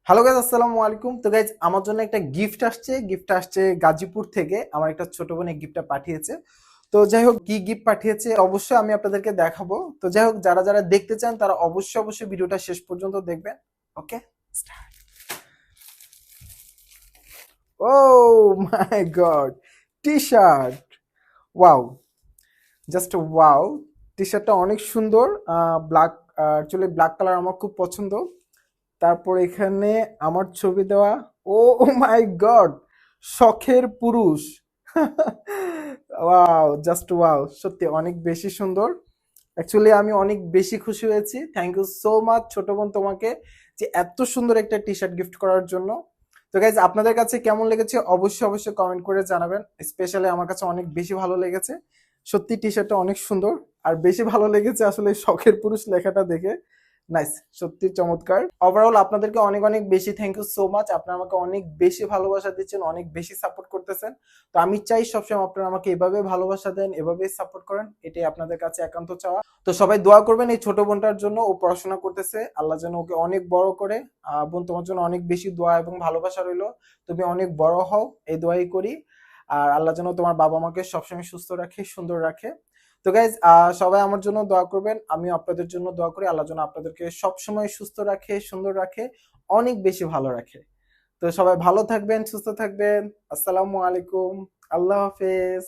Hello guys, আসসালামু আলাইকুম। তো গাইজ, আমার জন্য একটা গিফট আসছে গাজীপুর থেকে। আমার একটা ছোট বোন এই গিফটটা পাঠিয়েছে। তো যাই হোক, কি গিফট পাঠিয়েছে অবশ্যই আমি আপনাদেরকে দেখাবো। তো যাই হোক, যারা যারা দেখতে চান তারা অবশ্যই ভিডিওটা শেষ পর্যন্ত দেখবেন। Okay, start. Oh my god, T shirt! Wow, just wow! টি শার্টটা অনেক সুন্দর। ব্ল্যাক, অ্যাকচুয়ালি ব্ল্যাক কালার আমার খুব পছন্দ। তারপর এখানে আমার ছবি দেওয়া। ও মাই গড, শখের পুরুষ! Wow, just wow! সত্যি অনেক বেশি সুন্দর। অ্যাকচুয়ালি আমি অনেক বেশি খুশি হয়েছি। থ্যাংক ইউ সো মাচ ছোট বোন তোমাকে, যে এত সুন্দর একটা টি শার্ট গিফট করার জন্য। তো গাইজ, আপনাদের কাছে কেমন লেগেছে অবশ্যই কমেন্ট করে জানাবেন। স্পেশালি আমার কাছে অনেক বেশি ভালো লেগেছে। সত্যি টি শার্টটা অনেক সুন্দর। আর বেশি ভালো লেগেছে আসলে এই শখের পুরুষ লেখাটা দেখে। নাইস, সত্যি চমৎকার। ওভারঅল আপনাদেরকে অনেক অনেক বেশি থ্যাংক ইউ সো মাচ। আপনারা আমাকে অনেক বেশি ভালোবাসা দিচ্ছেন, অনেক বেশি সাপোর্ট করতেছেন। তো আমি চাই সবসময় আপনারা আমাকে এভাবে ভালোবাসা দেন, এভাবেই সাপোর্ট করেন। এটাই আপনাদের কাছে একান্ত চাওয়া। তো সবাই দোয়া করবেন এই ছোট বোনটার জন্য। ও পড়াশোনা করতেছে, আল্লাহ যেন ওকে অনেক বড় করে। বোন, তোমার জন্য অনেক বেশি দোয়া এবং ভালোবাসা রইলো। তুমি অনেক বড় হও, এই দোয়াই করি। আর আল্লাহ যেন তোমার বাবা মাকে সবসময় সুস্থ রাখে, সুন্দর রাখে। তো গাইজ, সবাই আমার জন্য দোয়া করবেন, আমিও আপনাদের জন্য দোয়া করি। আল্লাহ যেন আপনাদেরকে সবসময় সুস্থ রাখে, সুন্দর রাখে, অনেক বেশি ভালো রাখে। তো সবাই ভালো থাকবেন, সুস্থ থাকবেন। আসসালামু আলাইকুম। আল্লাহ হাফেজ।